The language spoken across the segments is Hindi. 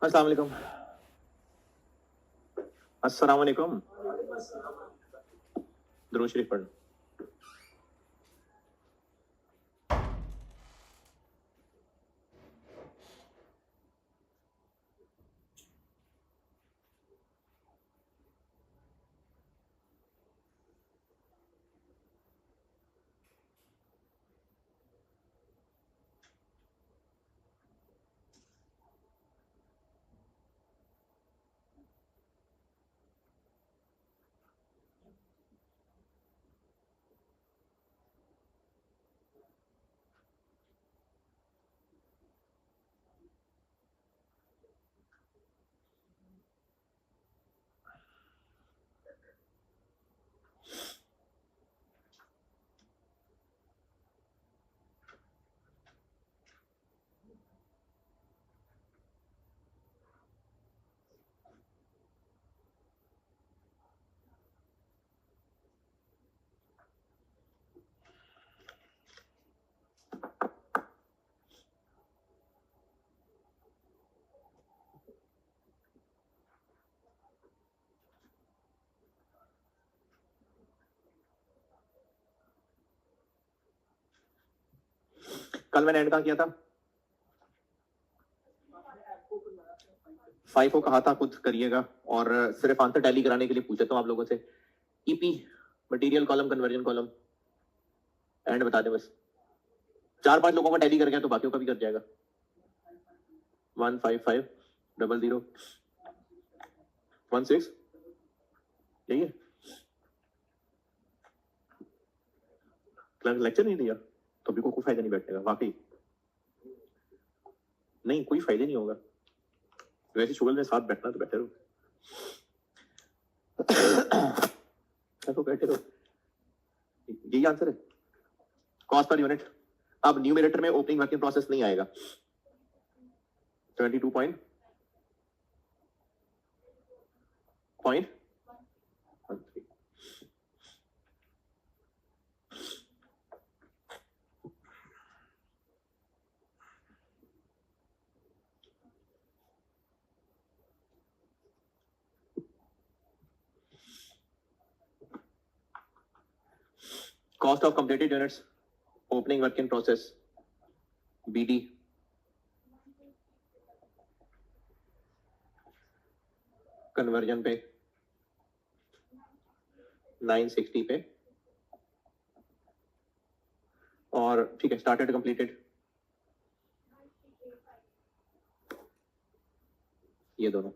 अस्सलाम वालेकुम। अस्सलाम वालेकुम। दुरूद शरीफ पढ़। कल मैंने एंड कहाँ किया था? 5 को कहा था खुद करिएगा, और सिर्फ आंसर टैली कराने के लिए पूछा था आप लोगों से। EP, material column, conversion column, and बता दें बस। 4-5 लोगों का टैली कर गया तो बाकियों का भी कर जाएगा। 1550016 यही है। लेक्चर नहीं दिया तो भी कोई फायदा नहीं बैठने का, वाकई नहीं, कोई फायदा नहीं होगा। वैसे शुगल में साथ बैठना तो बैठे रहो। तो बैठे रहो, यही आंसर है। Cost per unit. अब न्यूमरेटर में ओपनिंग वर्किंग प्रोसेस नहीं आएगा। 22 point cost of completed units, opening work in process, BD, conversion पे 960 पे, और ठीक है स्टार्टेड कंप्लीटेड ये दोनों।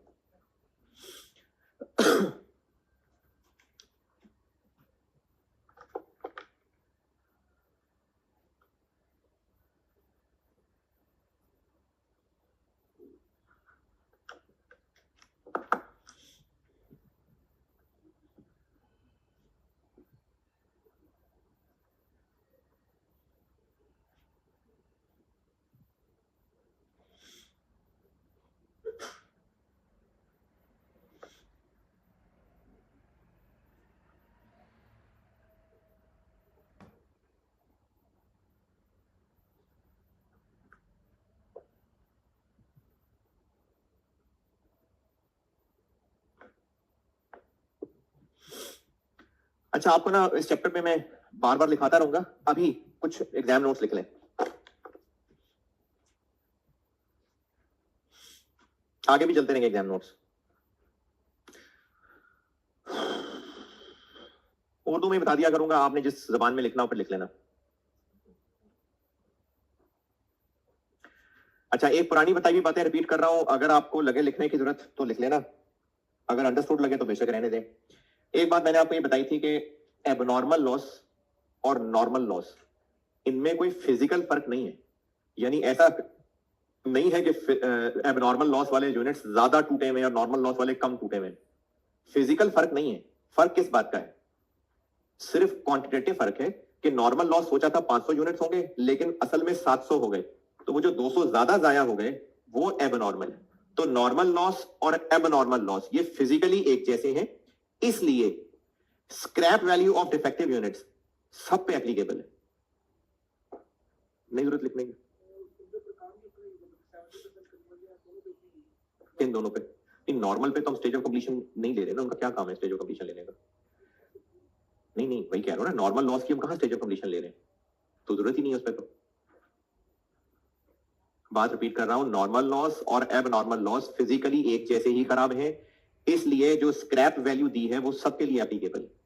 अच्छा, आपको ना इस चैप्टर पे मैं बार बार लिखाता रहूंगा, अभी कुछ एग्जाम नोट्स लिख लें। आगे भी चलते रहेंगे एग्जाम नोट्स। उर्दू में बता दिया करूंगा, आपने जिस जबान में लिखना हो फिर लिख लेना। अच्छा, एक पुरानी बताई हुई बातें रिपीट कर रहा हूं, अगर आपको लगे लिखने की जरूरत तो लिख लेना, अगर अंडरस्टूड लगे तो बेशक रहने दें। एक बात मैंने आपको ये बताई थी कि एबनॉर्मल लॉस और नॉर्मल लॉस, इनमें कोई फिजिकल फर्क नहीं है। यानी ऐसा नहीं है कि एबनॉर्मल लॉस वाले यूनिट्स ज्यादा टूटे हुए और नॉर्मल लॉस वाले कम टूटे हुए। फिजिकल फर्क नहीं है। फर्क किस बात का है? सिर्फ क्वांटिटेटिव फर्क है कि नॉर्मल लॉस सोचा था 500 यूनिट्स होंगे लेकिन असल में 700 हो गए, तो वो जो 200 ज्यादा जाया हो गए वो एबनॉर्मल है। तो नॉर्मल लॉस और एबनॉर्मल लॉस ये फिजिकली एक जैसे हैं, इसलिए scrap value of defective units सब पे एप्लीकेबल है। नहीं जरूरत लिखने की। किन दोनों पे? नॉर्मल पे तो हम स्टेज ऑफ कंप्लीशन नहीं ले रहे ना, उनका क्या काम है स्टेज ऑफ कंप्लीशन लेने का? नहीं नहीं, वही कह रहा हूँ ना, नॉर्मल लॉस की हम कहाँ स्टेज ऑफ कंप्लीशन ले रहे हैं, तो जरूरत ही नहीं है उस पर। तो बात रिपीट कर रहा हूं, नॉर्मल लॉस और एब नॉर्मल लॉस फिजिकली एक जैसे ही खराब है, इसलिए जो स्क्रैप वैल्यू दी है वो सबके लिए एप्लीकेबल है।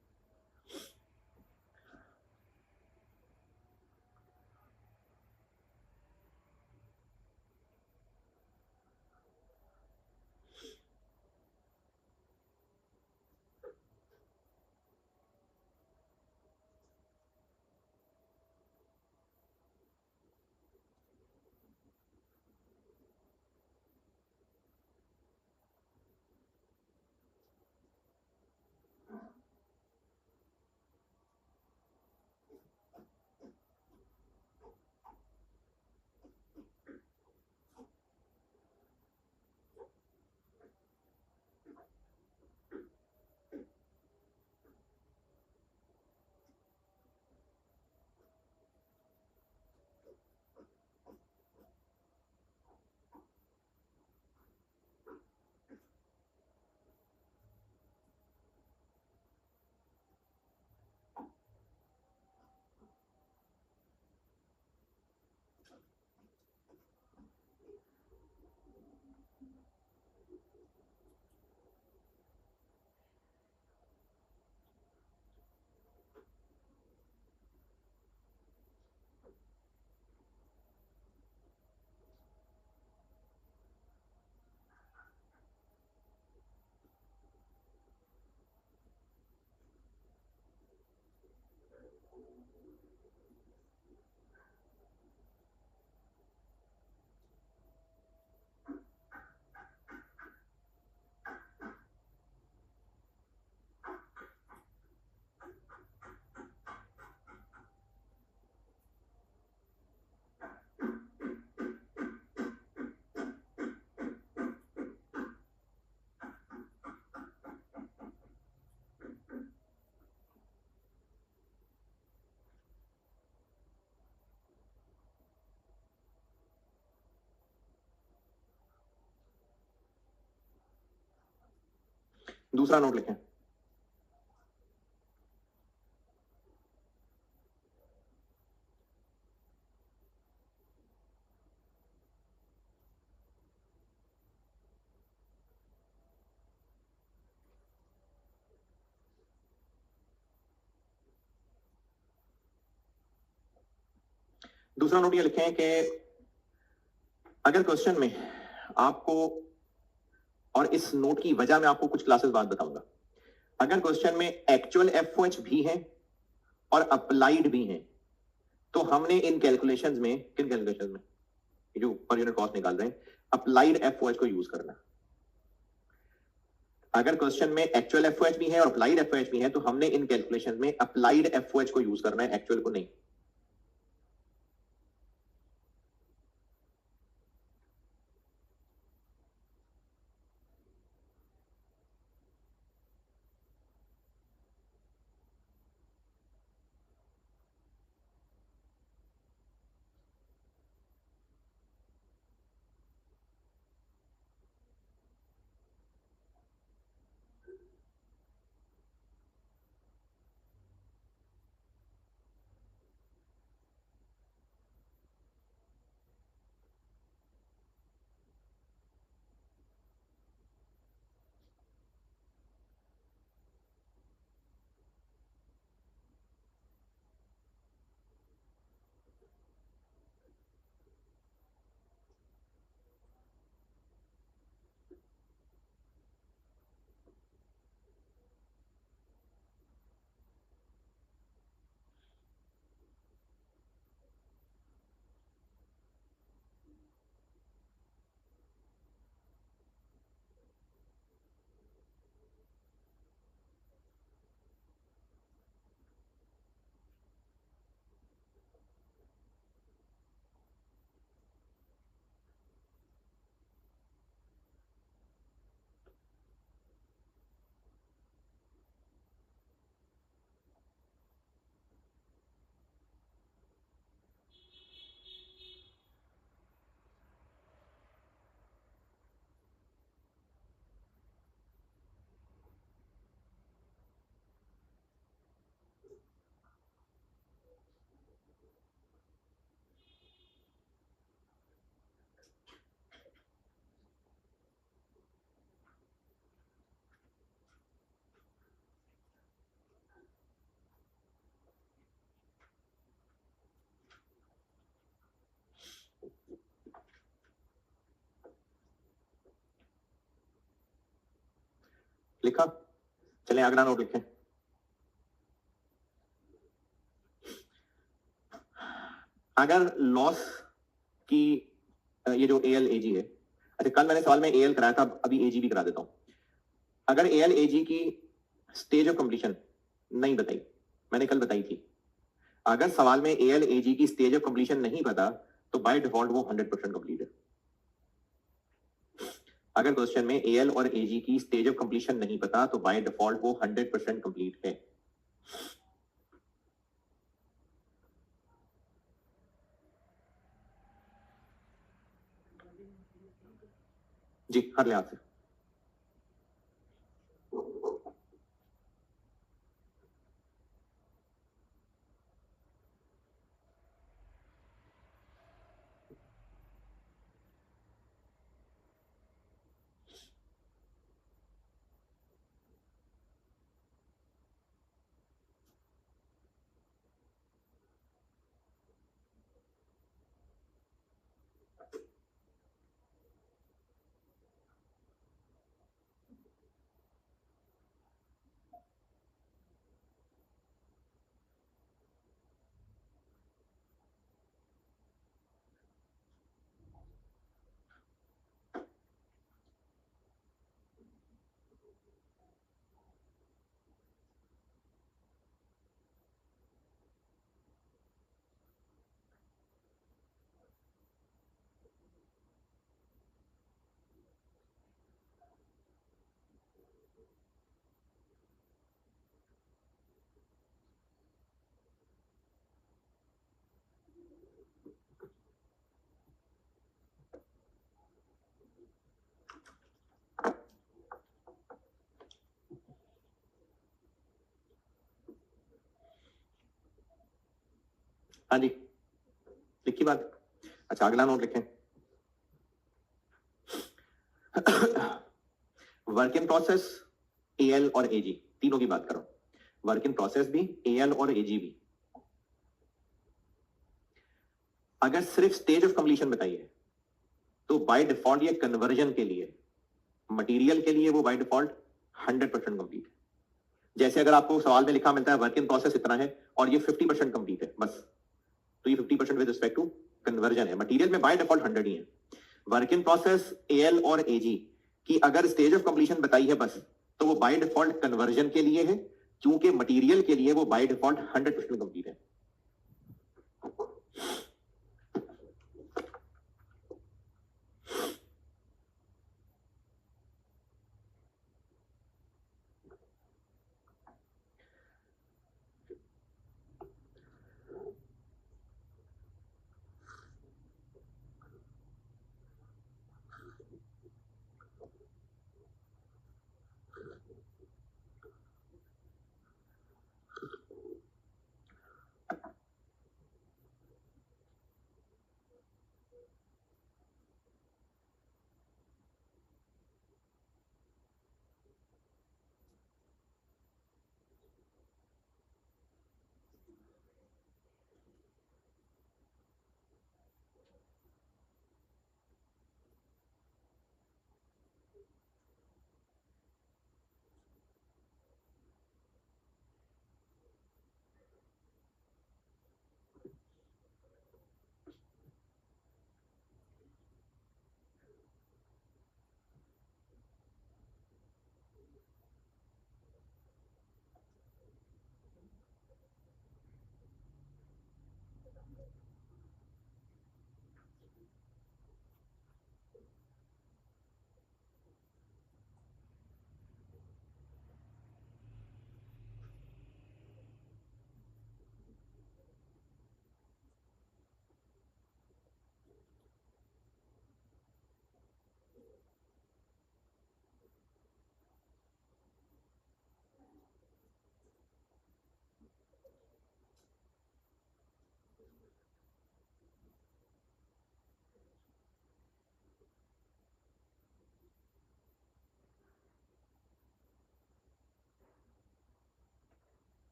दूसरा नोट लिखें। दूसरा नोट ये लिखें कि अगर क्वेश्चन में आपको, और इस नोट की वजह मैं आपको कुछ क्लासेस बाद बताऊंगा, अगर क्वेश्चन में एक्चुअल एफओएच भी है और अप्लाइड भी है, तो हमने इन कैलकुलेशंस में, किन कैलकुलेशंस में जो पर यूनिट कॉस्ट निकाल रहे हैं, अप्लाइड एफओएच को यूज करना। अगर क्वेश्चन में एक्चुअल एफओएच भी है और अप्लाइड एफओएच भी है, तो हमने इन कैलकुलेशंस में अप्लाइड एफओएच को यूज करना है, एक्चुअल को नहीं। लिखा? चलें अगला नोट लिखें। अगर लॉस की ये जो एल एजी है, अच्छा कल मैंने सवाल में एल कराया था, अभी एजी भी करा देता हूं। अगर एल एजी की स्टेज ऑफ कंप्लीशन नहीं बताई, मैंने कल बताई थी, अगर सवाल में एल एजी की स्टेज ऑफ कंप्लीशन नहीं पता तो बाय डिफॉल्ट वो 100% कंप्लीट है। अगर क्वेश्चन में एल और एजी की स्टेज ऑफ कंप्लीशन नहीं पता तो बाय डिफॉल्ट वो 100% कंप्लीट है। जी हर लिहाज से। हाँ जी लिखी बात। अच्छा अगला नोट लिखें। वर्क इन प्रोसेस, एएल और एजी तीनों की बात करो। वर्क इन प्रोसेस भी, एएल और एजी भी। अगर सिर्फ स्टेज ऑफ कंप्लीशन बताइए तो बाय डिफॉल्ट ये कन्वर्जन के लिए, मटेरियल के लिए वो बाय डिफॉल्ट 100% कंप्लीट है। जैसे अगर आपको सवाल में लिखा मिलता है वर्क इन प्रोसेस इतना है और ये 50% कंप्लीट है बस, तो ये 50% विद रिस्पेक्ट टू कन्वर्जन है। मटेरियल में बाय डिफॉल्ट 100 ही है। वर्क इन प्रोसेस, एएल और एजी की अगर स्टेज ऑफ कंप्लीशन बताई है बस, तो वो बाय डिफॉल्ट कन्वर्जन के लिए है, क्योंकि मटेरियल के लिए वो बाय डिफॉल्ट 100% कंप्लीट है।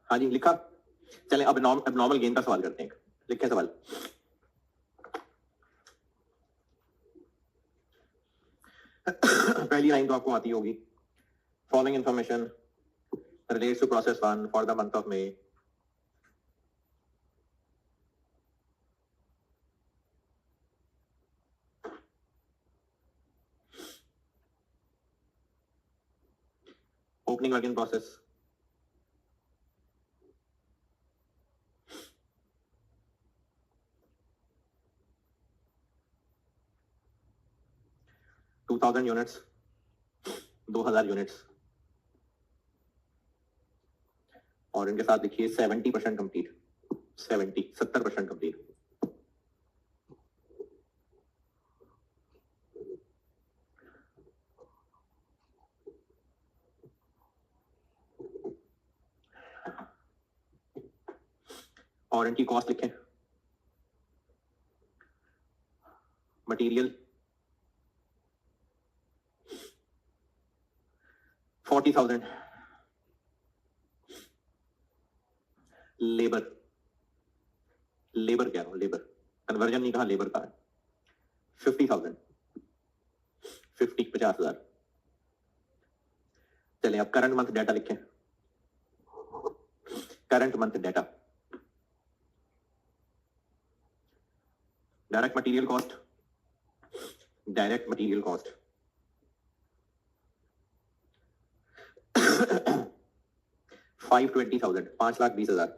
हाँ जी लिखा। चलें अब एबनॉर्मल गेन का सवाल करते हैं। लिखे सवाल। पहली लाइन तो आपको आती होगी। Following information relates to process 1 for the month of May. Opening work in process, to 2000 units, 2000 units, और इनके साथ लिखिए 70% कंप्लीट। 70% कंप्लीट। और इनकी कॉस्ट लिखें। मटेरियल 40,000, लेबर, लेबर क्या है, लेबर कन्वर्जन नहीं कहा, लेबर का है 50,000, 50,000। चलिए अब करंट मंथ डाटा लिखें। Current month data, direct material cost, direct material cost 520,000, 5,20,000।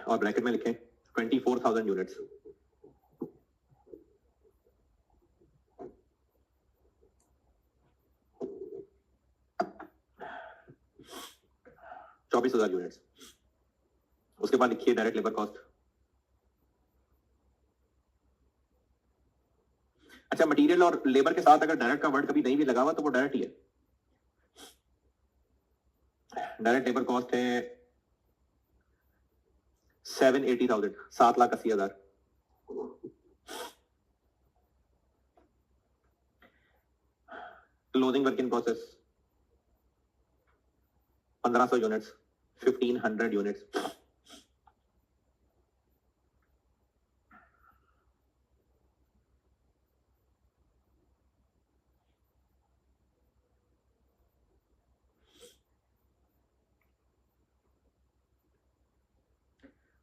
और ब्रैकेट में लिखें 24,000 यूनिट्स। चौबीस 24,000 यूनिट्स। उसके बाद लिखिए डायरेक्ट लेबर कॉस्ट। अच्छा, मटेरियल और लेबर के साथ अगर डायरेक्ट का वर्ड कभी नहीं भी लगा हुआ तो वो डायरेक्ट ही है। डायरेक्ट लेबर कॉस्ट है 780,000, 7,80,000। Closing work in process 1500 units, 1500 units.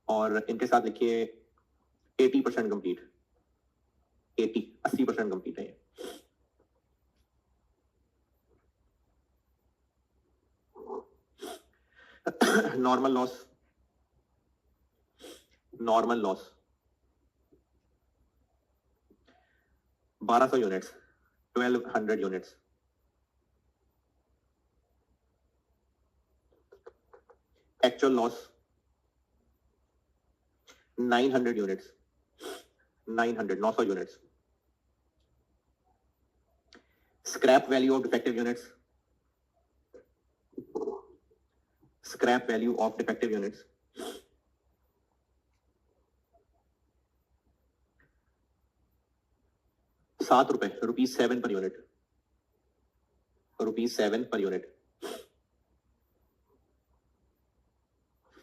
और इनके साथ लिखिए 80% कंप्लीट। 80% कंप्लीट है ये। Normal loss, normal loss 1200 units, 1200 units. Actual loss 900 units, 900 units. Scrap value of defective units, scrap value of defective units 7 रुपए, ₹7 per unit, ₹7 per unit.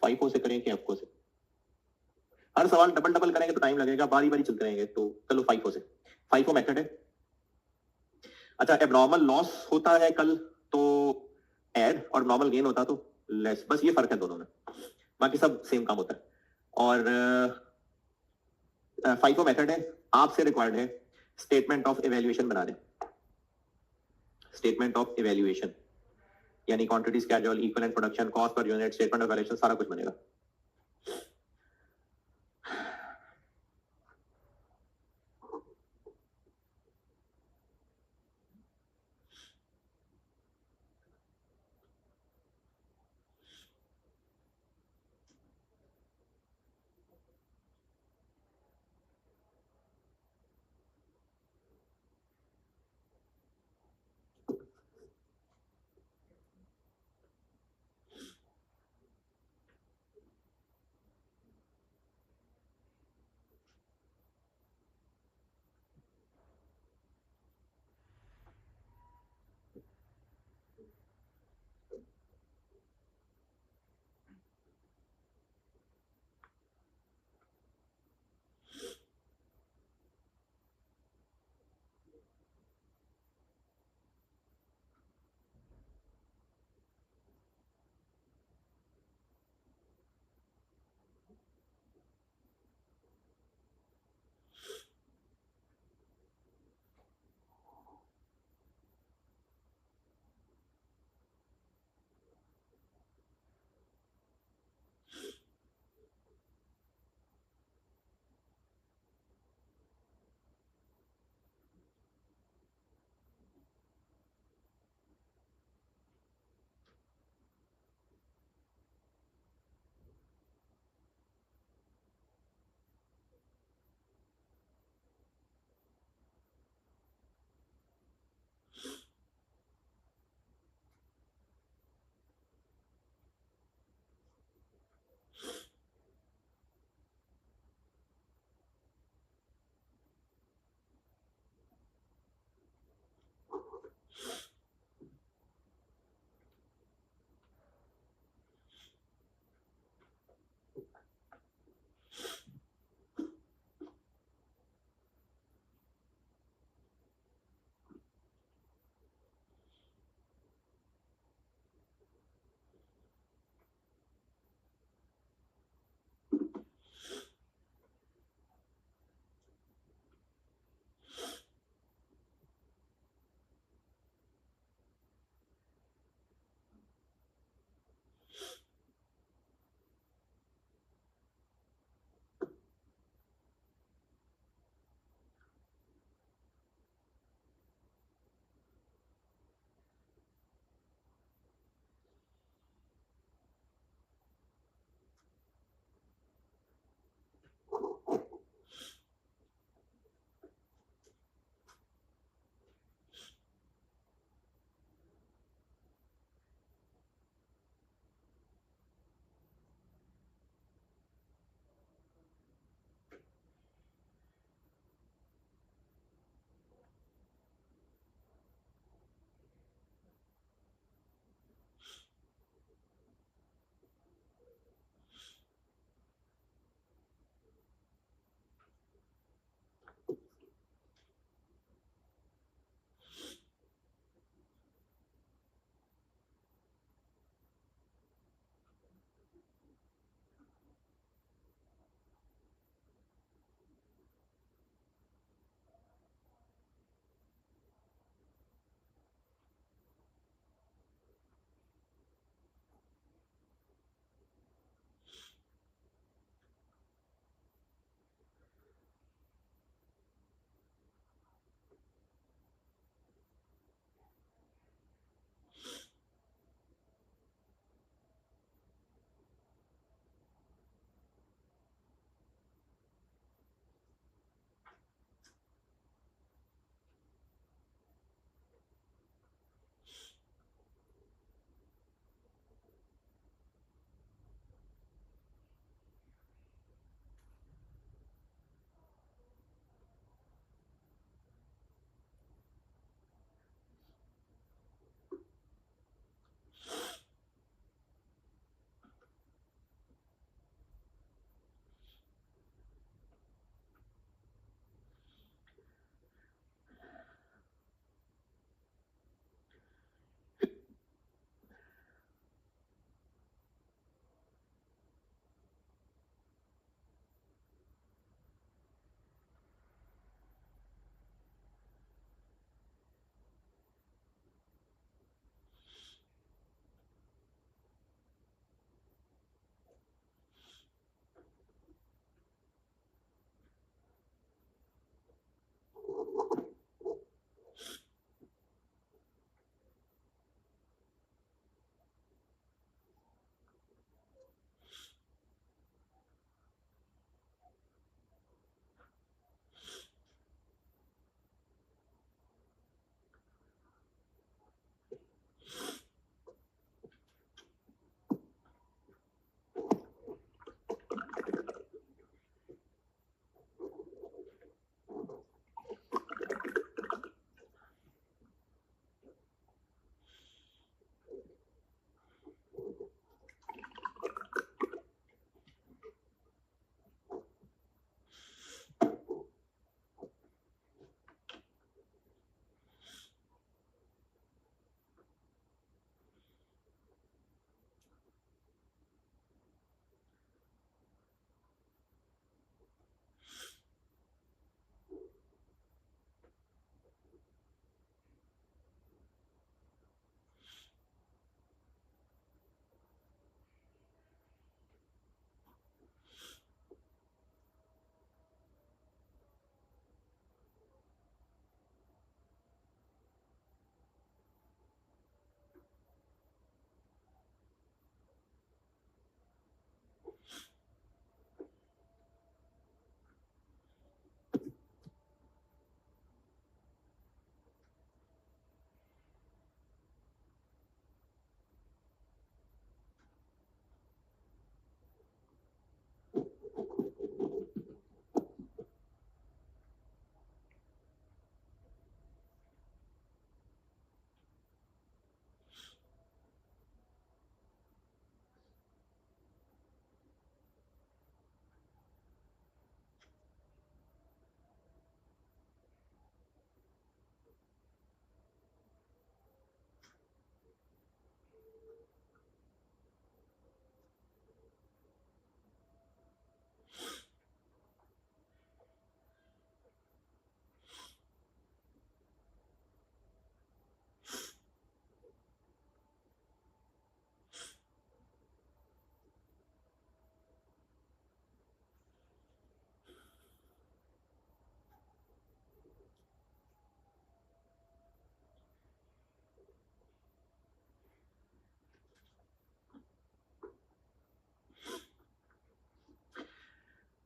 FIFO से करें कि FIFO से? हर सवाल डबल डबल करेंगे तो टाइम लगेगा, बारी बारी चलते रहेंगे, तो चलो FIFO से। FIFO मेथड है। अच्छा, एबनॉर्मल लॉस होता है कल तो ऐड, और नॉर्मल गेन होता तो लेस, बस ये फर्क है दोनों में, बाकी सब सेम काम होता है। और FIFO मेथड है, आपसे रिक्वायर्ड है स्टेटमेंट ऑफ इवैल्यूएशन बना दें। स्टेटमेंट ऑफ इवैल्यूएशन यानी quantity schedule, equivalent production, cost per unit, statement of valuation, सारा कुछ बनेगा।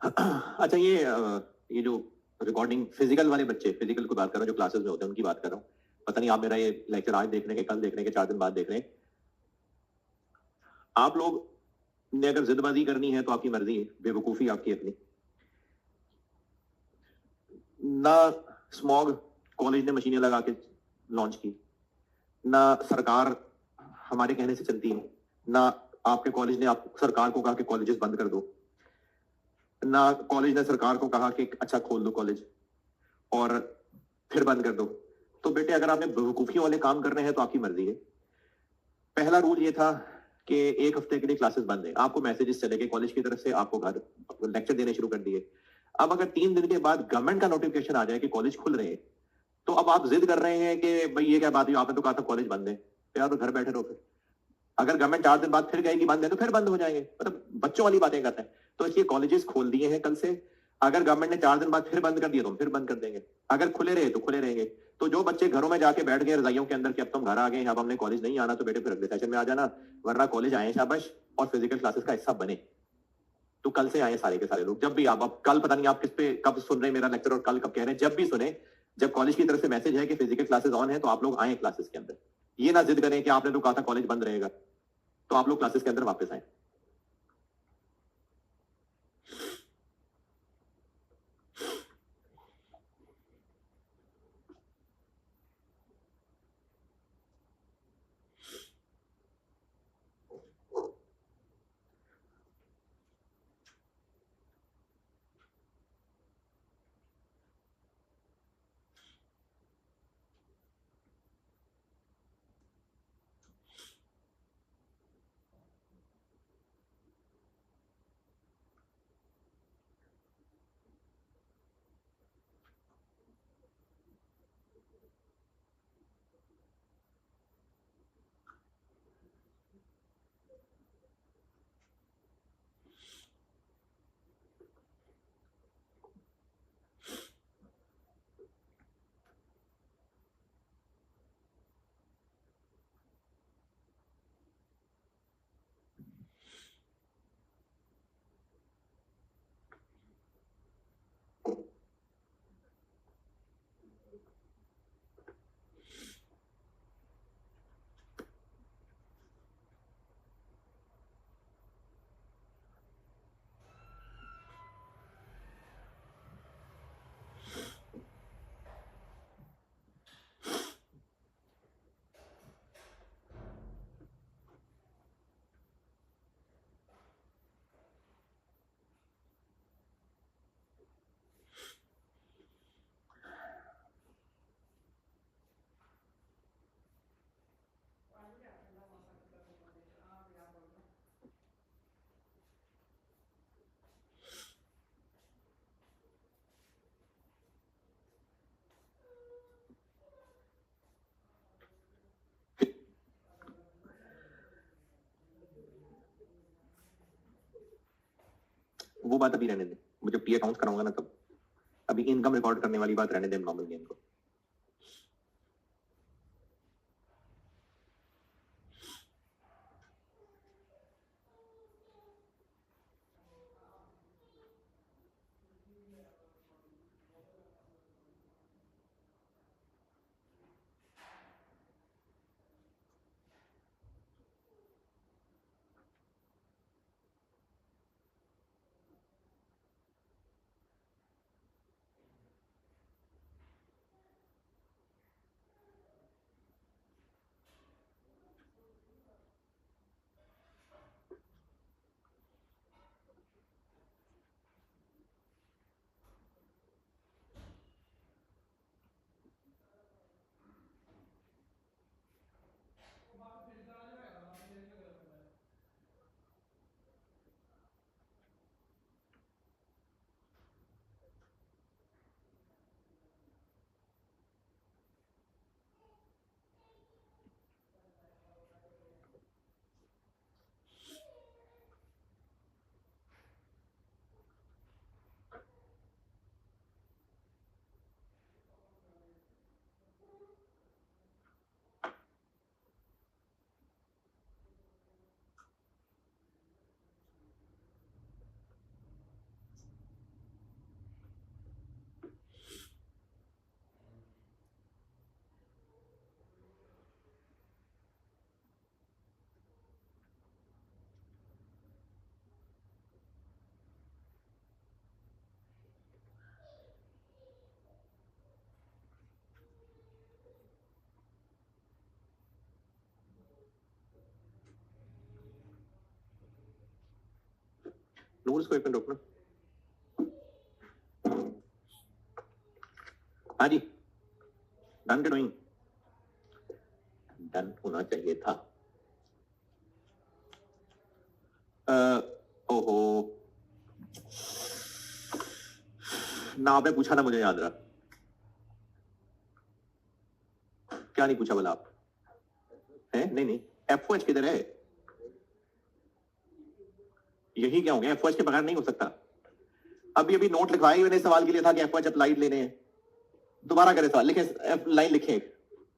अच्छा, ये जो रिकॉर्डिंग फिजिकल वाले बच्चे, फिजिकल की बात कर रहा हूँ, जो क्लासेस में होते हैं उनकी बात कर रहा हूँ। पता नहीं आप मेरा ये लेक्चर आज देख रहे हैं कि कल देख रहे हैं कि 4 दिन बाद देख रहे हैं। आप लोग ने अगर जिदबाजी करनी है तो आपकी मर्जी है, बेवकूफी आपकी अपनी। ना स्मॉग कॉलेज ने मशीनें लगा के लॉन्च की, ना सरकार हमारे कहने से चलती है, ना आपके कॉलेज ने आप सरकार को कहा कि कॉलेजेस बंद कर दो, ना कॉलेज ने सरकार को कहा कि अच्छा खोल दो कॉलेज और फिर बंद कर दो। तो बेटे अगर आपने बेवकूफियों वाले काम करने हैं तो आपकी मर्जी है। पहला रूल ये था कि 1 हफ्ते के लिए क्लासेस बंद है, आपको मैसेजेस चले गए कॉलेज की तरफ से, आपको घर लेक्चर देने शुरू कर दिए। अब अगर 3 दिन के बाद गवर्नमेंट का नोटिफिकेशन आ जाए कि कॉलेज खुल रहे हैं, तो अब आप जिद कर रहे हैं कि भाई ये क्या बात हुई, आपने तो कहा था कॉलेज बंद है, तो यार तो घर बैठे रहो फिर। अगर गवर्नमेंट 4 दिन बाद फिर कहेगी बंद है तो फिर बंद हो जाएंगे, मतलब बच्चों वाली बातें करते हैं। तो इसलिए कॉलेजेस खोल दिए हैं कल से। अगर गवर्नमेंट ने 4 दिन बाद फिर बंद कर दिया तो हम फिर बंद कर देंगे, अगर खुले रहे तो खुले रहेंगे। तो जो बच्चे घरों में जाके बैठ गए रजाइयों के अंदर कि अब तुम घर आ गए, अब हमने कॉलेज नहीं आना, तो बेटे फिर अगले सेशन में आ जाना, वरना कॉलेज आए शाबाश और फिजिकल क्लासेस का हिस्सा बने। तो कल से आए सारे के सारे लोग, जब भी आप, अब कल पता नहीं आप किस पे कब सुन रहे हैं मेरा लेक्चर और कल कब कह रहे हैं, जब भी सुने, जब कॉलेज की तरफ से मैसेज है कि फिजिकल क्लासेस ऑन है तो आप लोग आए क्लासेस के अंदर। ये ना जिद करें कि आपने तो कहा था कॉलेज बंद रहेगा, तो आप लोग क्लासेस के अंदर वापस आए। वो बात अभी रहने दें, मुझे पी अकाउंट्स कराऊंगा ना तब। अभी इनकम रिकॉर्ड करने वाली बात रहने दें नॉर्मल गेम को। नूर इसको एक मिनट रोकना। हाँ जी, डन के डूइंग, डन होना चाहिए था। ओहो, ना आपने पूछा ना मुझे याद रहा। क्या नहीं पूछा बोला आप? है नहीं नहीं, FOH किधर है? यही क्या हो गया, FOH के बगैर नहीं हो सकता। अभी अभी नोट लिखवाई मैंने, सवाल के लिए था कि FOH अप्लाइड लेने हैं। दोबारा करें सवाल, लिखे लाइन लिखे,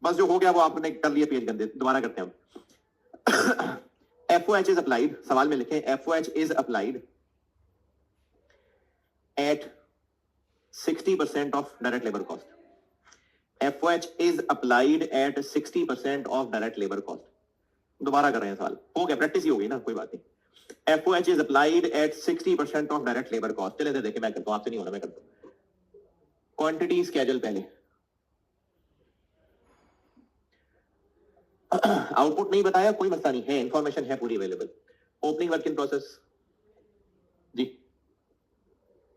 बस जो हो गया वो आपने कर लिया, पेज गंदे, दोबारा करते हैं हम। FOH इज अप्लाइड, सवाल में लिखे FOH is applied at 60% of direct labour cost. FOH is applied at 60% of direct labour cost. दोबारा कर रहे हैं सवाल, हो गया, प्रैक्टिस ही हो गई ना, कोई बात नहीं। FOH is applied at 60% of direct labor cost। चले देखिए, मैं करता हूं, आपसे नहीं होना, मैं करता हूं। क्वांटिटी स्केड्यूल पहले, आउटपुट नहीं बताया, कोई मसला नहीं है, इंफॉर्मेशन है पूरी available. Opening work in process जी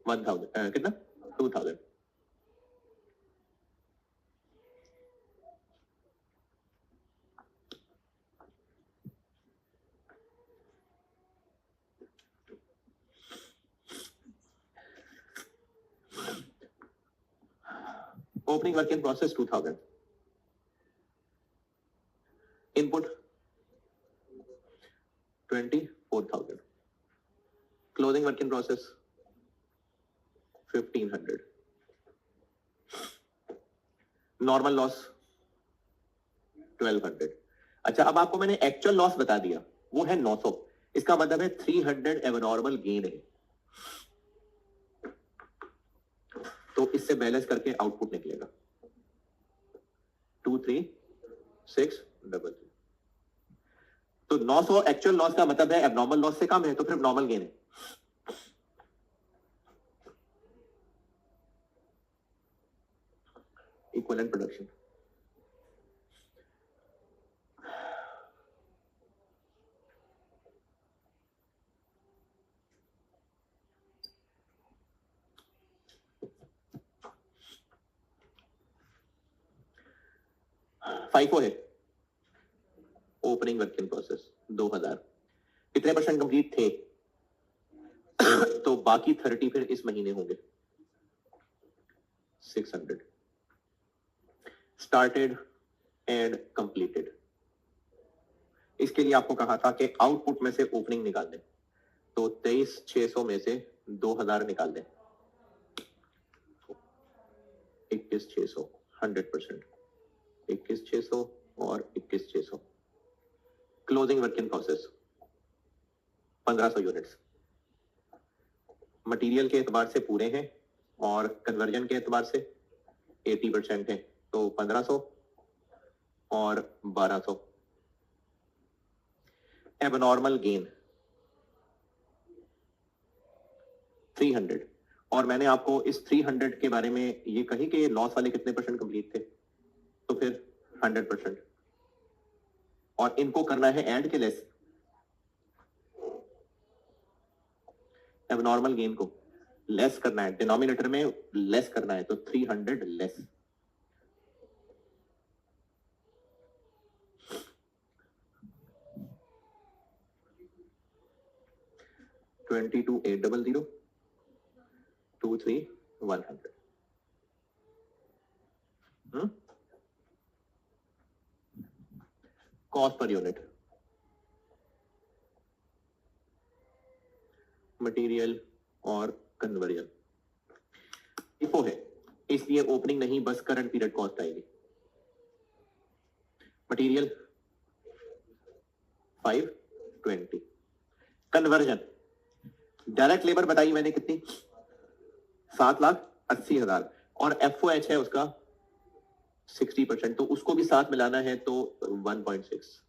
1000 कितना 2000। Opening work in process 2000, input 24,000, closing work in process 1500, normal loss 1200। अच्छा, अब आपको मैंने एक्चुअल लॉस बता दिया, वो है 900, इसका मतलब है 300 एबनॉर्मल गेन है। तो इससे बैलेंस करके आउटपुट निकलेगा 23,633। तो 900 एक्चुअल लॉस का मतलब है एबनॉर्मल लॉस से कम है, तो फिर नॉर्मल गेन है। इक्विवेलेंट प्रोडक्शन, FIFO है ओपनिंग वर्क इन प्रोसेस 2000, कितने % कंप्लीट थे? तो बाकी 30 फिर इस महीने होंगे 600। स्टार्टेड एंड कंप्लीटेड, इसके लिए आपको कहा था कि आउटपुट में से ओपनिंग निकाल दें, तो 23,600 में से 2000 निकाल दें, 21,600 100%, 21,600 और 21,600। Closing work in process 1500 units, material के एतबार से पूरे हैं और कन्वर्जन के एतबार से 80% है, तो 1500 और 1200। एबनॉर्मल गेन 300, और मैंने आपको इस 300 के बारे में ये कही कि लॉस वाले कितने % कंप्लीट थे, तो फिर 100%, और इनको करना है ऐड के लेस, एबनॉर्मल गेन को लेस करना है, डिनोमिनेटर में लेस करना है, तो 300 less. Twenty 2800 23,100। Cost per unit, material और कन्वर्जन इफो है, इसलिए ओपनिंग नहीं, बस करंट पीरियड कॉस्ट आएगी। मटेरियल 520, कन्वर्जन डायरेक्ट लेबर बताई मैंने कितनी, 7,80,000, और FOH है उसका 60%, तो उसको भी साथ मिलाना है, तो 1.6।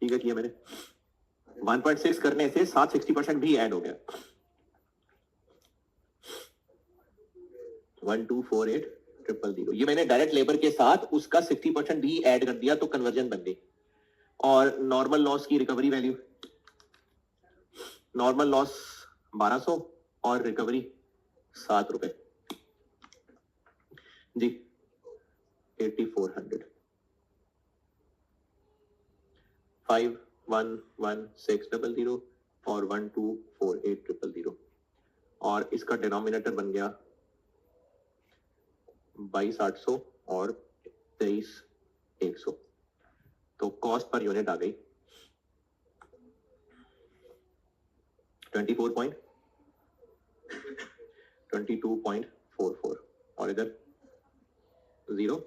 ठीक है, किया मैंने, 1.6 करने से साथ 60% भी ऐड हो गया, 1248,000। ये मैंने डायरेक्ट लेबर के साथ उसका 60% भी ऐड कर दिया, तो कन्वर्जन बन गई। और नॉर्मल लॉस की रिकवरी वैल्यू, नॉर्मल लॉस 1200 और रिकवरी 7 रुपए जी 8400 511600 और 1248000 और इसका डिनोमिनेटर बन गया 22800 और 23100 तो कॉस्ट पर यूनिट आ गई 22.44 और इधर 03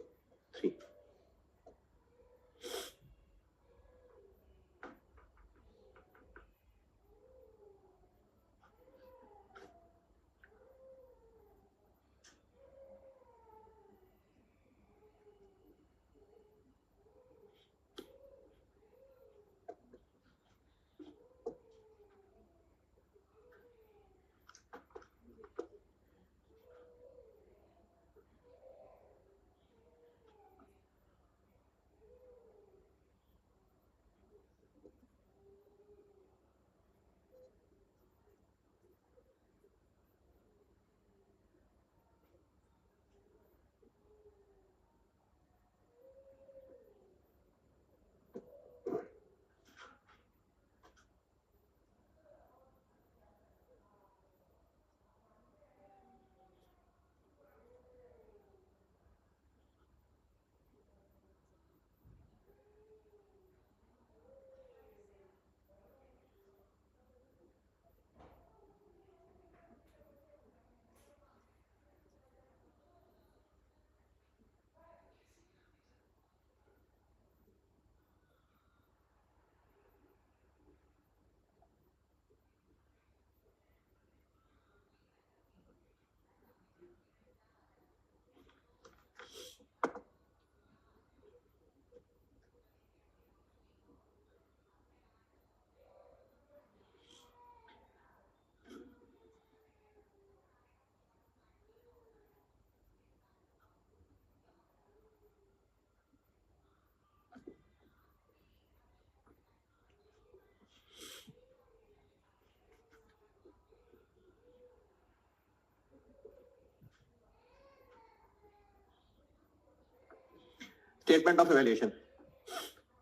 Statement of evaluation.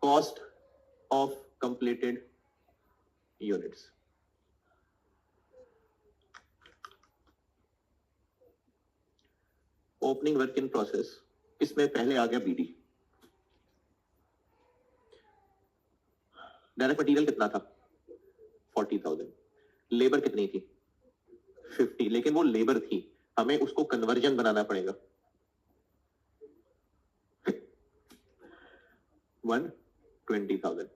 Cost of completed units. Opening work in process. इसमें पहले आ गया BD. डायरेक्ट मटेरियल कितना था 40,000. लेबर कितनी थी 50. लेकिन वो लेबर थी, हमें उसको कन्वर्जन बनाना पड़ेगा 120,000.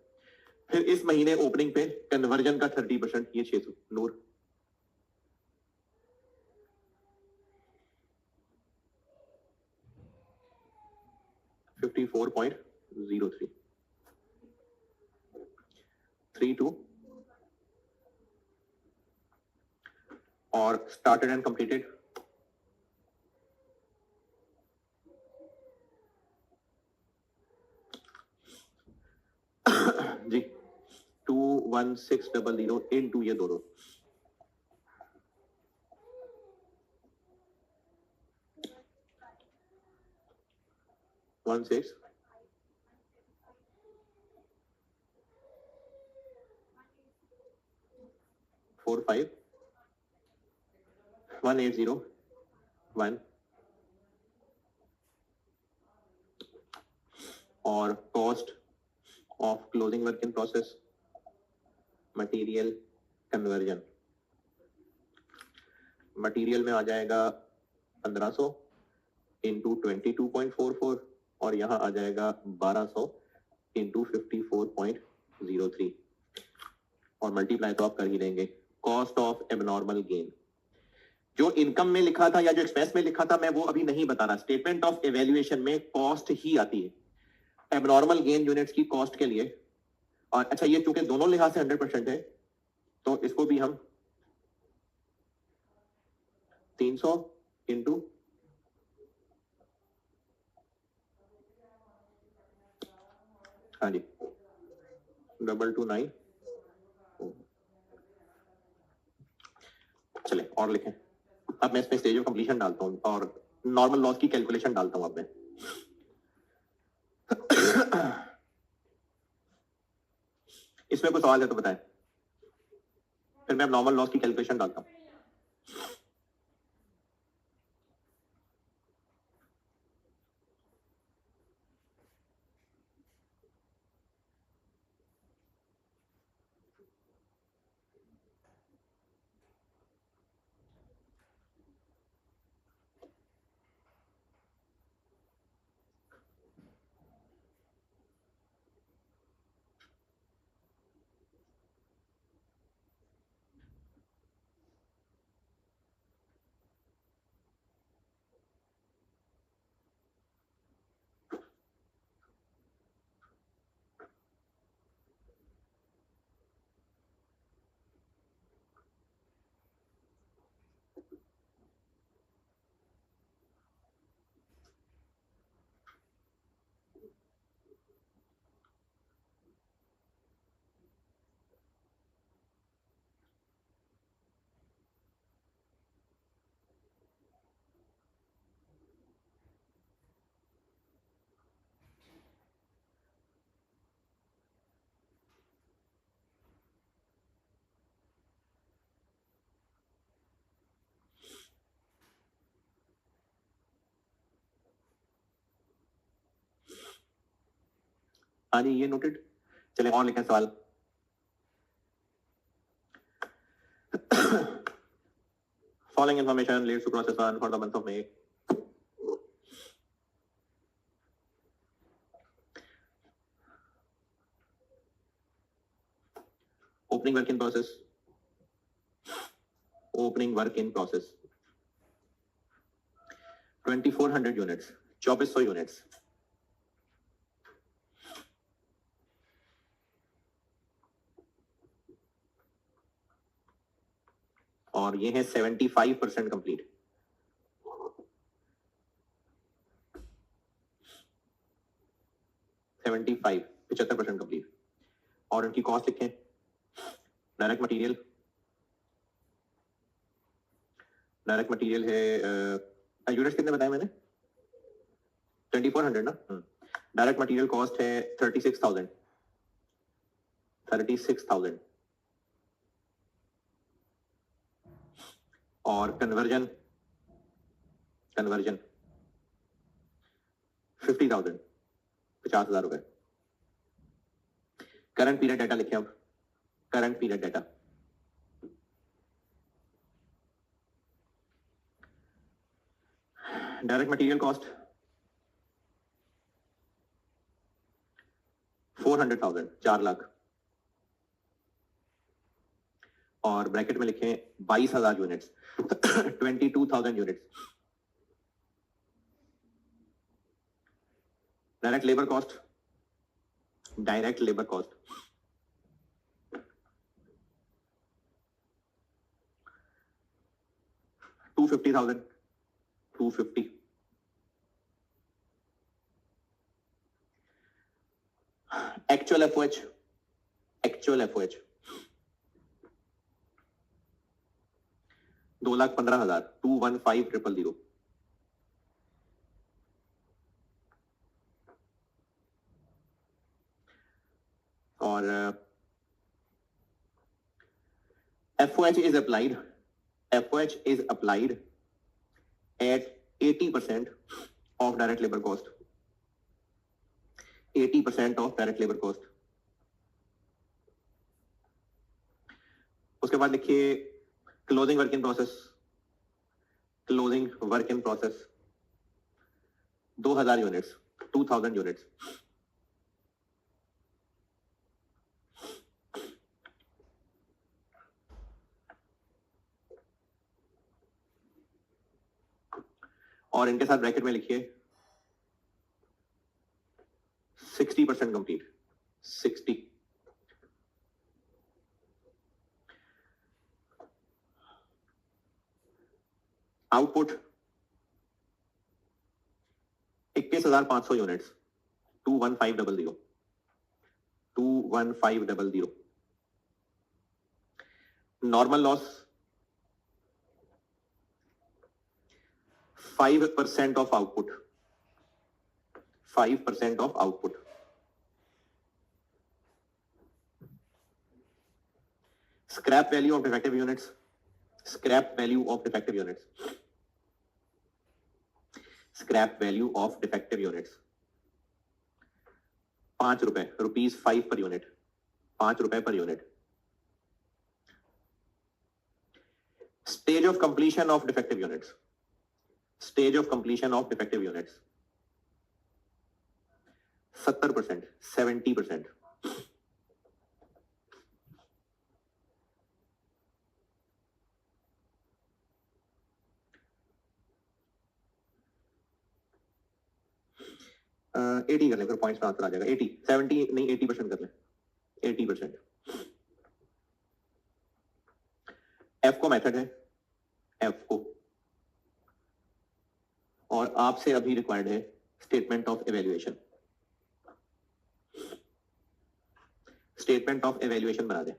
फिर इस महीने ओपनिंग पे कन्वर्जन का 30%, ये 600. नूर 54.03 32 और started and completed ji 21600 into ये दोनों 16 45 1801 और cost of closing work in process material conversion. Material में आ जाएगा 1500 इंटू 22.44 और यहाँ आ जाएगा 1200 इंटू 54.03 और मल्टीप्लाई तो आप कर ही लेंगे. कॉस्ट ऑफ एबनॉर्मल गेन जो इनकम में लिखा था या जो एक्सपेंस में लिखा था मैं वो अभी नहीं बता रहा. स्टेटमेंट ऑफ एवेल्युएशन में कॉस्ट ही आती है एबनॉर्मल गेन यूनिट्स की कॉस्ट के लिए. और अच्छा ये चूंकि दोनों लिहाज से 100% है तो इसको भी हम 300 इंटू हाँ जी 229 और लिखें। अब मैं इसमें स्टेज ऑफ कंप्लीशन डालता हूँ और नॉर्मल लॉस की कैलकुलेशन डालता हूँ अब मैं। इसमें कोई सवाल है तो बताएं, फिर मैं अब नॉर्मल लॉस की कैलकुलेशन डालता हूँ। हाँ जी, ये नोटेड। चले और लिखें सवाल। Following information leads to process one for the month of May. Opening work in process. Opening work in process. 2400 units. 2400 units. और ये है 75% कंप्लीट। 75% कंप्लीट। और इनकी कॉस्ट लिखें। डायरेक्ट मटेरियल है यूनिट्स कितने बताए मैंने? 2400 ना। डायरेक्ट मटेरियल कॉस्ट है 36,000 और कन्वर्जन 50,000 50,000 रुपए। करंट पीरियड डाटा लिखे। अब current period data direct material cost 400,000 4 lakh और ब्रैकेट में लिखें 22,000 units 22,000 units. Direct labour cost 250,000 250। Actual FOH 2,15,000 215,000। और FOH is applied at 80% of direct labor cost 80% of direct labor cost। उसके बाद लिखिए closing work in process 2,000 units 2,000 units. और इनके साथ ब्रैकेट में लिखिए 60% complete 60। Output 21,500 units 21500। Normal loss 5% of output. 5% of output. Scrap value of defective units. Scrap value of defective units. Scrap value of defective units. 5 रुपए, ₹5 per unit. 5 रुपए per unit. Stage of completion of defective units. Stage of completion of defective units. 70%, 70%. uh, 80 कर ले, फिर पॉइंट्स में आंसर आ जाएगा. 80, 70 नहीं, 80% कर ले. 80%. एफ को मेथड है, एफ को, और आपसे अभी रिक्वायर्ड है statement of evaluation. Statement of evaluation बना दे.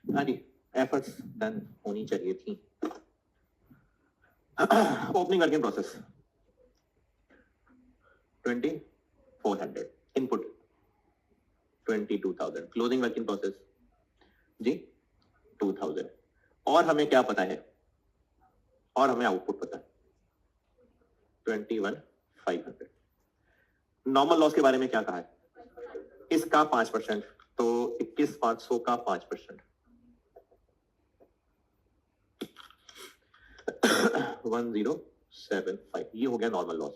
हाँ जी, एफर्ट्स डन होनी चाहिए थी। Opening working process 2400, input 22,000, closing working process जी 2000, और हमें क्या पता है, और हमें आउटपुट पता है 21,500। नॉर्मल लॉस के बारे में क्या कहा है, इसका 5%, तो 21,500 का 5%, 1075, ये हो गया नॉर्मल लॉस।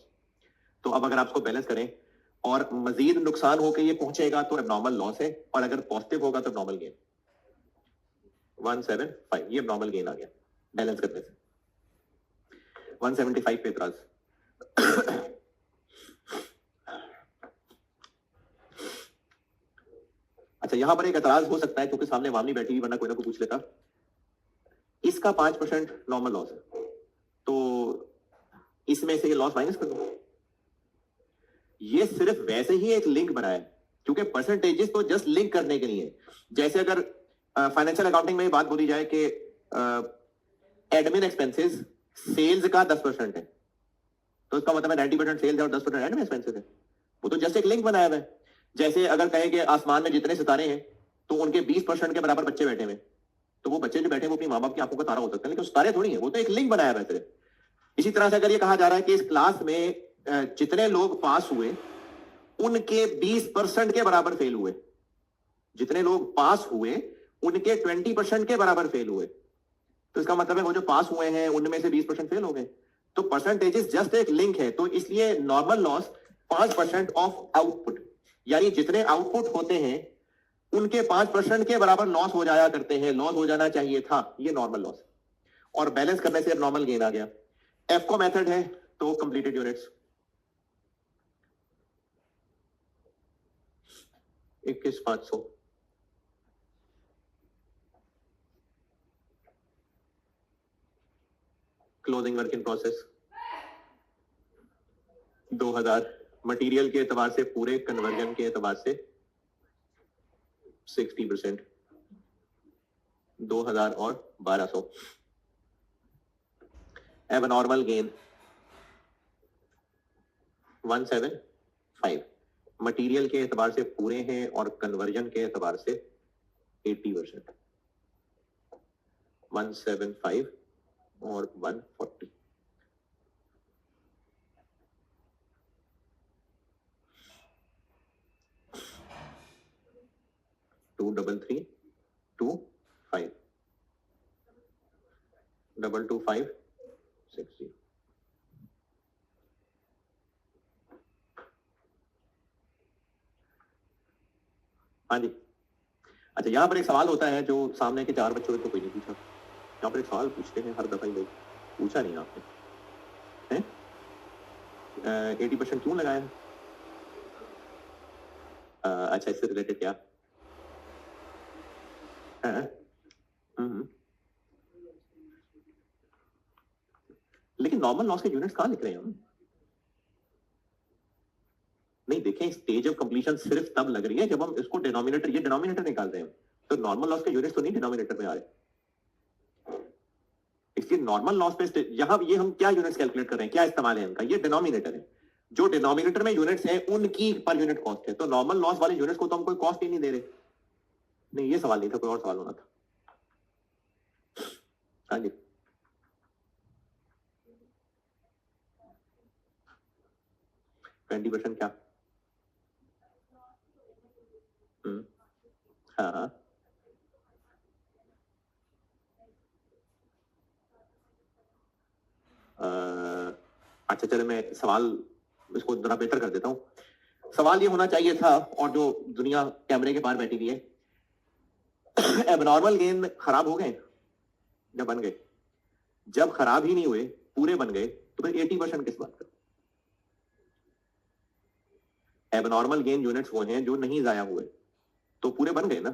तो अब अगर आप इसको बैलेंस करें और मजीद नुकसान होकर ये पहुंचेगा तो एबनॉर्मल लॉस है, और अगर पॉजिटिव होगा तो नॉर्मल गेन 175, ये नॉर्मल गेन आ गया बैलेंस करने से। 175 पे एतराज। अच्छा, यहां पर एक एतराज हो सकता है क्योंकि सामने वामनी बैठी हुई, वरना कोई ना कोई पूछ लेता। इसका 5% नॉर्मल लॉस है, तो इसमें से ये लॉस माइनस कर दो। ये सिर्फ वैसे ही एक लिंक बनाया है, क्योंकि परसेंटेजेस तो जस्ट लिंक करने के लिए। जैसे अगर फाइनेंशियल अकाउंटिंग में बात बोली जाए कि एडमिन एक्सपेंसेस सेल्स का 10% है, तो इसका मतलब 90% सेल्स है और 10% एडमिन एक्सपेंसेस है। वो तो जस्ट एक लिंक बनाया हुआ है। जैसे अगर कहें कि आसमान में जितने सितारे हैं तो उनके 20% के बराबर बच्चे बैठे हुए, तो वो बच्चे जो बैठे हैं वो अपनी माँ बाप की आंखों का तारा हो सकते हैं, लेकिन सितारे थोड़ी है, वो तो एक लिंक बनाया हुआ है सिर्फ। इसी तरह से अगर ये कहा जा रहा है कि इस क्लास में जितने लोग पास हुए उनके 20% के बराबर फेल हुए, जितने लोग पास हुए उनके 20% के बराबर फेल हुए, तो इसका मतलब है वो जो पास हुए हैं उनमें से 20% फेल हो गए। तो परसेंटेजेस जस्ट एक लिंक है, तो इसलिए नॉर्मल लॉस 5% ऑफ आउटपुट, यानी जितने आउटपुट होते हैं उनके 5% के बराबर लॉस हो जाया करते हैं, लॉस हो जाना चाहिए था, ये नॉर्मल लॉस। और बैलेंस करने से नॉर्मल गेन आ गया। एफ को मेथड है तो completed units 21,500, closing work in process 2000, material के एतबार से पूरे कन्वर्जन के एतबार से 60%, 2000 और 1200। एबनॉर्मल गेन 175, मटेरियल के एतबार से पूरे हैं और कन्वर्जन के एतबार से 80%, 175 और 140। टू 2,3,2,5 2,2,5,60। हाँ जी। अच्छा, यहां पर एक सवाल होता है जो सामने के 4 बच्चों ने तो कोई नहीं पूछा। यहाँ पर एक सवाल पूछते हैं हर दफा ही लोग, पूछा नहीं आपने है 80% क्यों लगाया है? अच्छा, इससे रिलेटेड क्या? लेकिन नॉर्मल लॉस के यूनिट्स कहां लिख रहे हैं हम? नहीं, देखें, स्टेज ऑफ कंप्लीशन सिर्फ तब लग रही है जब हम इसको डिनोमिनेटर, ये डिनोमिनेटर निकाल रहे हैं, तो नॉर्मल लॉस के यूनिट्स तो नहीं डिनोमिनेटर में आ रहे। इसलिए नॉर्मल लॉस पे यहां ये हम क्या यूनिट्स कैलकुलेट कर रहे हैं, क्या इस्तेमाल है इनका? ये डिनोमिनेटर है। जो डिनोमिनेटर में यूनिट्स हैं उनकी पर यूनिट कॉस्ट है, तो नॉर्मल लॉस वाले यूनिट्स को तो हम कोई कॉस्ट ही नहीं दे रहे। नहीं, ये सवाल नहीं था, कोई और सवाल होना था। हाँ जी। ट्वेंटी परसेंट क्या? हाँ हाँ। अच्छा, चलो मैं सवाल इसको जरा बेहतर कर देता हूं। सवाल ये होना चाहिए था, और जो दुनिया कैमरे के पार बैठी हुई है, एबनॉर्मल गेन खराब हो गए जब बन गए, जब खराब ही नहीं हुए पूरे बन गए, तो फिर 80% किस बात का? एबनॉर्मल गेन यूनिट्स वो हैं जो नहीं जाया हुए, तो पूरे बन गए ना।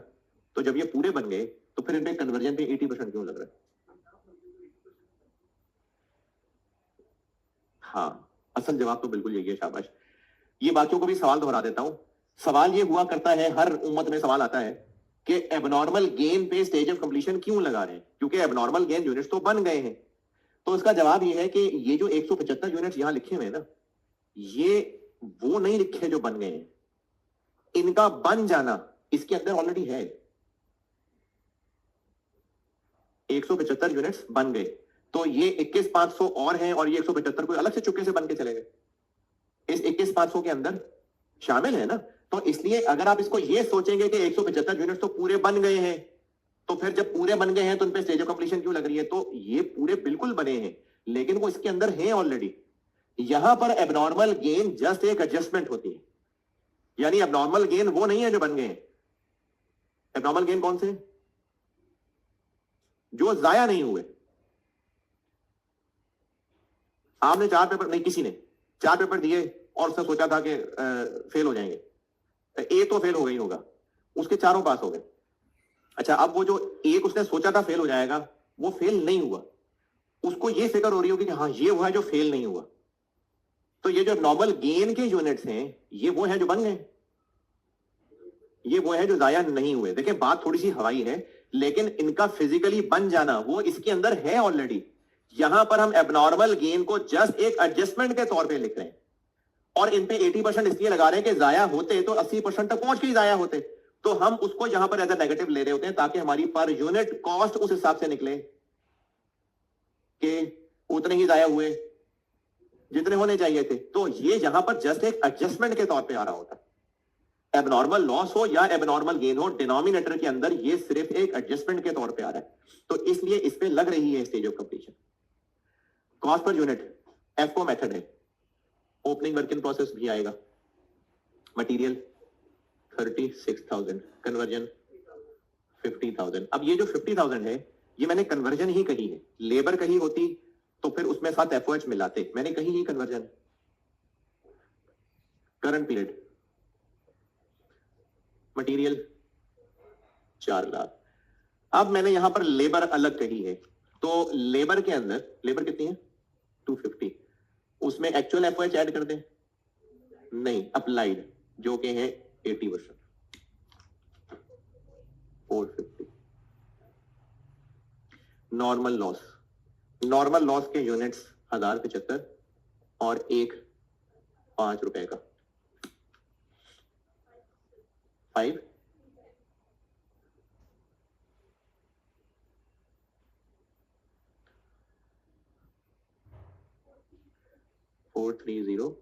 तो जब ये पूरे बन गए तो फिर इनपे कन्वर्जन पे 80% क्यों लग रहा है? हाँ, असल जवाब तो बिल्कुल यही है, शाबाश। ये बाकियों को भी सवाल दोहरा देता हूं। सवाल ये हुआ करता है, हर उम्मत में सवाल आता है कि एबनॉर्मल गेन पे स्टेज ऑफ कंप्लीशन क्यों लगा रहे हैं, क्योंकि एबनॉर्मल गेन यूनिट्स तो बन गए हैं। तो इसका जवाब ये है कि ये जो 175 यूनिट्स यहां लिखे हुए हैं ना, ये वो नहीं लिखे जो बन गए हैं, इनका बन जाना इसके अंदर ऑलरेडी है। 175 यूनिट्स बन गए, तो ये 21,500 और हैं, और ये 175 कोई अलग से चुपके से बन के चले गए, इस 21,500 के अंदर शामिल है ना। तो इसलिए अगर आप इसको ये सोचेंगे कि 175 यूनिट्स तो पूरे बन गए हैं, तो फिर जब पूरे बन गए हैं तो उन पे स्टेज ऑफ कंप्लीशन क्यों लग रही है? तो ये पूरे बिल्कुल बने हैं, लेकिन वो इसके अंदर है ऑलरेडी। यहां पर एबनॉर्मल गेन जस्ट एक एडजस्टमेंट होती है, यानी एबनॉर्मल गेन वो नहीं है जो बन गए हैं। एबनॉर्मल गेन कौन से? जो जाया नहीं हुए। आपने 4 पेपर नहीं, किसी ने 4 पेपर दिए और उसने सोचा था कि फेल हो जाएंगे, एक तो फेल हो गई होगा, उसके चारों पास हो गए। अच्छा, अब वो जो एक उसने सोचा था फेल हो जाएगा, वो फेल नहीं हुआ, उसको ये फिक्र हो रही होगी कि हाँ ये हुआ जो फेल नहीं हुआ। तो ये जो नॉर्मल गेन के यूनिट्स हैं, ये वो है जो बन गए, ये वो है जो जाया नहीं हुए। देखिए बात थोड़ी सी हवाई है, लेकिन इनका फिजिकली बन जाना वो इसके अंदर है ऑलरेडी। यहां पर हम एबनॉर्मल गेन को जस्ट एक एडजस्टमेंट के तौर पे लिख रहे हैं, और इन पे 80% इसलिए लगा रहे हैं कि जाया होते तो 80% तक पहुंच के ही जाया होते, तो हम उसको यहां पर एज ए नेगेटिव ले रहे होते हैं ताकि हमारी पर यूनिट कॉस्ट उस हिसाब से निकले कि उतने ही जाया हुए जितने होने चाहिए थे। तो ये यहां पर जस्ट एक एडजस्टमेंट के तौर पे आ रहा होता है। एबनॉर्मल लॉस हो या एबनॉर्मल गेन हो, डिनोमिनेटर के अंदर ये सिर्फ एक एडजस्टमेंट के तौर पे आ रहा है, तो इसलिए इस पे लग रही है stage of completion. Cost per unit एफको मेथड है, ओपनिंग वर्क इन प्रोसेस भी आएगा। Material 36,000, conversion 50,000। अब ये जो 50,000 है, ये मैंने कन्वर्जन ही कही है, लेबर कही होती तो फिर उसमें साथ एफओएच मिलाते, मैंने कही ही conversion. Current period material 4 lakh. अब मैंने यहां पर लेबर अलग कही है, तो लेबर के अंदर लेबर कितनी है? 250। उसमें एक्चुअल एफओएच ऐड कर दें? नहीं, अप्लाइड जो कि है 80%, 450। नॉर्मल लॉस, नॉर्मल लॉस के यूनिट्स 1075 और एक 5 रुपए का 5 430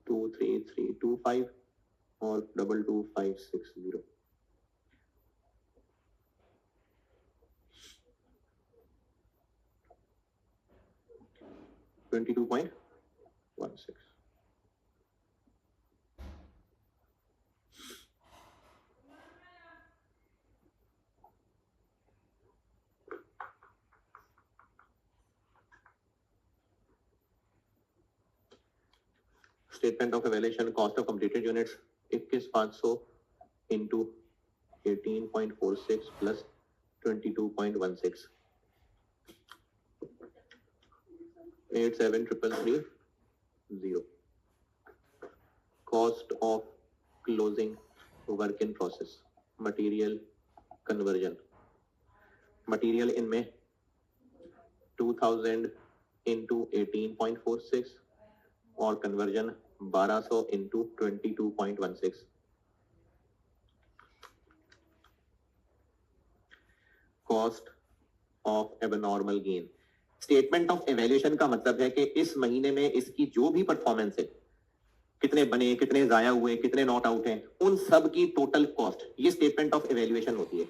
23325 और 22560। $22.16। Statement of evaluation cost of completed units 21,500 into 18.46 plus 22.16, 87,330। Cost of closing work in process, material conversion, material इनमें 2000 इंटू 18.46 और conversion 1200 into 22.16। Cost of abnormal gain. Statement of evaluation का मतलब है कि इस महीने में इसकी जो भी परफॉर्मेंस है, कितने बने, कितने जाया हुए, कितने नॉट आउट हैं, उन सब की टोटल कॉस्ट, ये स्टेटमेंट ऑफ एवेल्यूएशन होती है।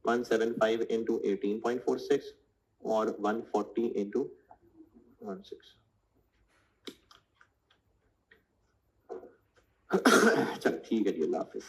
175 इंटू 18.46 और 140 इंटू 16। चल ठीक है जी, अल्लाह हाफिज।